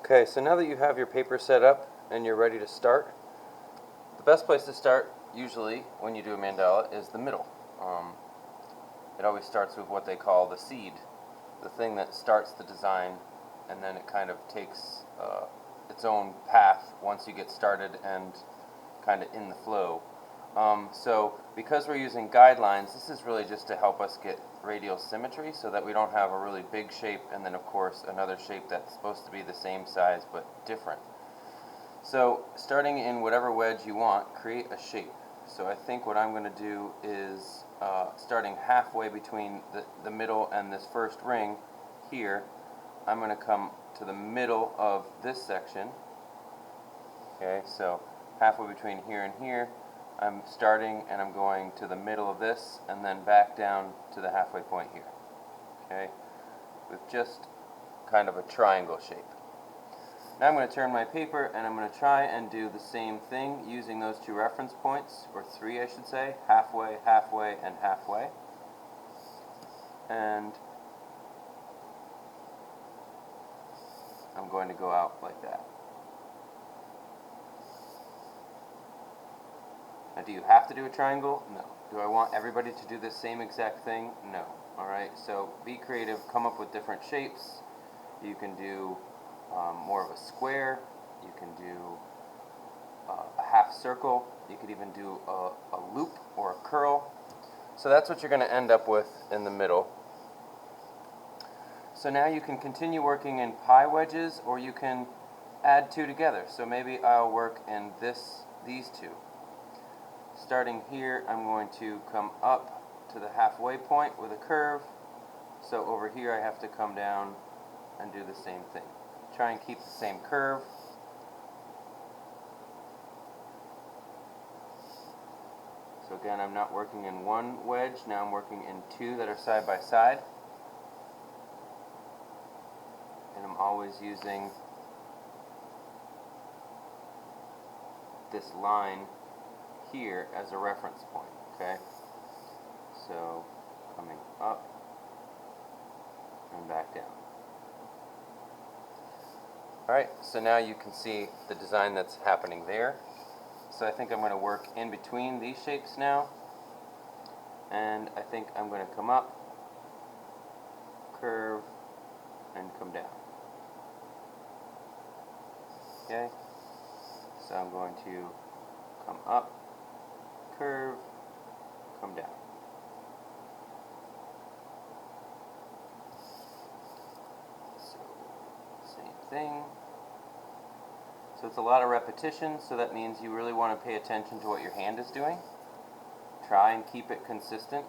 Okay, so now that you have your paper set up and you're ready to start, the best place to start usually when you do a mandala is the middle. It always starts with what they call the seed, the thing that starts the design, and then it kind of takes its own path once you get started and kind of in the flow. So because we're using guidelines, this is really just to help us get radial symmetry so that we don't have a really big shape and then of course another shape that's supposed to be the same size but different. So starting in whatever wedge you want, create a shape. So I think what I'm going to do is starting halfway between the middle and this first ring here, I'm going to come to the middle of this section. Okay, so halfway between here and here, I'm starting and I'm going to the middle of this and then back down to the halfway point here. Okay, with just kind of a triangle shape. Now I'm going to turn my paper and I'm going to try and do the same thing using those two reference points, or three I should say, halfway, halfway, and halfway. And I'm going to go out like that. Now, do you have to do a triangle? No. Do I want everybody to do the same exact thing? No. Alright, so be creative, come up with different shapes. You can do more of a square, you can do a half circle, you could even do a loop or a curl. So that's what you're going to end up with in the middle. So now you can continue working in pie wedges, or you can add two together. So maybe I'll work in these two. Starting here, I'm going to come up to the halfway point with a curve. So over here I have to come down and do the same thing. Try and keep the same curve. So again, I'm not working in one wedge, now I'm working in two that are side by side. And I'm always using this line here as a reference point, okay? So coming up and back down. Alright, so now you can see the design that's happening there. So I think I'm going to work in between these shapes now. And I think I'm going to come up, curve, and come down. Okay? So I'm going to come up, curve, come down. So, same thing. So it's a lot of repetition, so that means you really want to pay attention to what your hand is doing. Try and keep it consistent.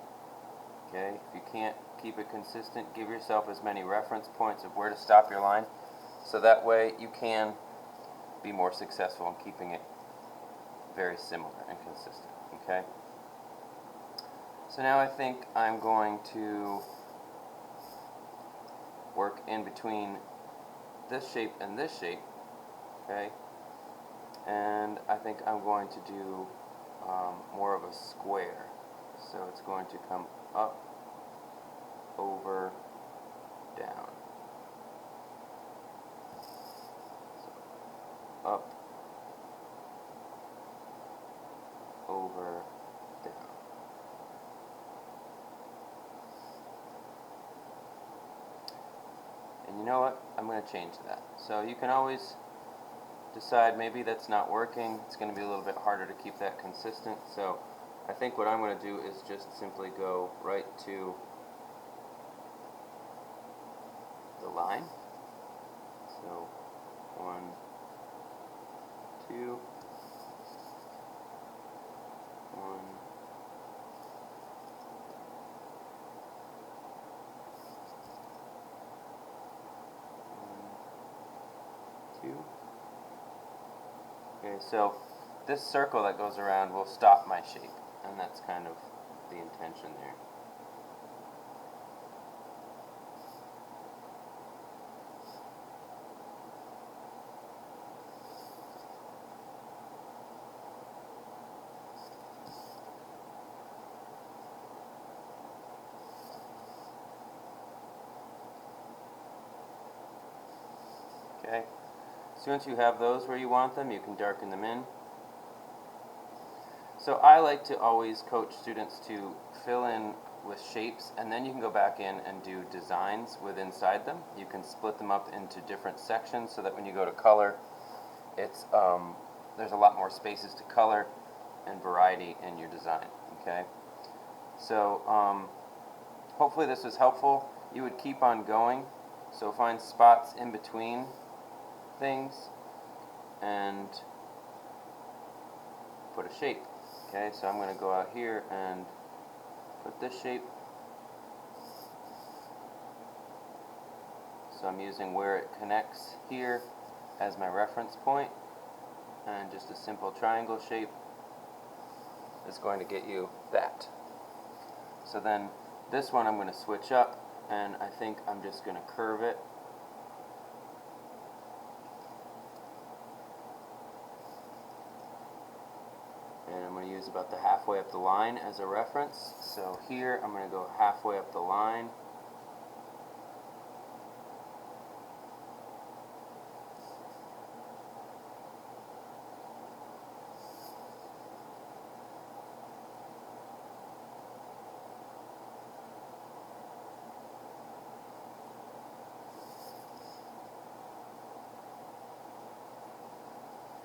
Okay? If you can't keep it consistent, give yourself as many reference points of where to stop your line, so that way you can be more successful in keeping it very similar and consistent. Okay? So now I think I'm going to work in between this shape and this shape. Okay? And I think I'm going to do more of a square. So it's going to come up, over, down. So up, over, down. And you know what? I'm going to change that. So you can always decide maybe that's not working. It's going to be a little bit harder to keep that consistent. So I think what I'm going to do is just simply go right to the line. So 1, 2, 1, 2. Okay, so this circle that goes around will stop my shape, and that's kind of the intention there. Okay, So once you have those where you want them, you can darken them in. So I like to always coach students to fill in with shapes, and then you can go back in and do designs with inside them. You can split them up into different sections so that when you go to color, it's there's a lot more spaces to color and variety in your design. Okay, so hopefully this was helpful. You would keep on going, so find spots in between things and put a shape. Okay, so I'm going to go out here and put this shape. So I'm using where it connects here as my reference point, and just a simple triangle shape is going to get you that. So then this one I'm going to switch up, and I think I'm just going to curve it. And I'm going to use about the halfway up the line as a reference. So here I'm going to go halfway up the line.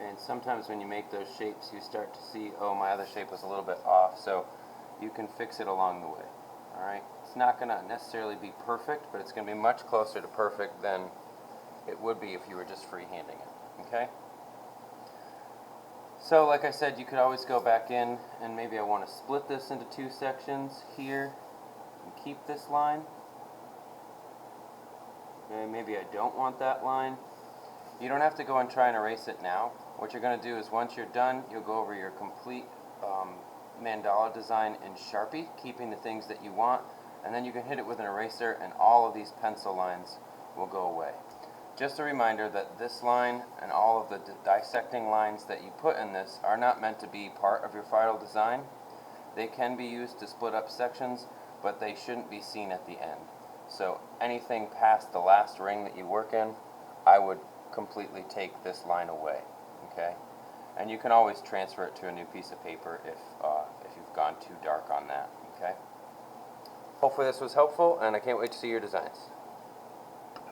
And sometimes when you make those shapes, you start to see, oh, my other shape was a little bit off, so you can fix it along the way. Alright? It's not going to necessarily be perfect, but it's going to be much closer to perfect than it would be if you were just freehanding it. Okay? So, like I said, you could always go back in, and maybe I want to split this into two sections here and keep this line. Okay, maybe I don't want that line. You don't have to go and try and erase it now. What you're going to do is once you're done, you'll go over your complete mandala design in Sharpie, keeping the things that you want, and then you can hit it with an eraser and all of these pencil lines will go away. Just a reminder that this line and all of the dissecting lines that you put in this are not meant to be part of your final design. They can be used to split up sections, but they shouldn't be seen at the end. So anything past the last ring that you work in, I would completely take this line away. Okay, and you can always transfer it to a new piece of paper if you've gone too dark on that. Okay, hopefully this was helpful, and I can't wait to see your designs.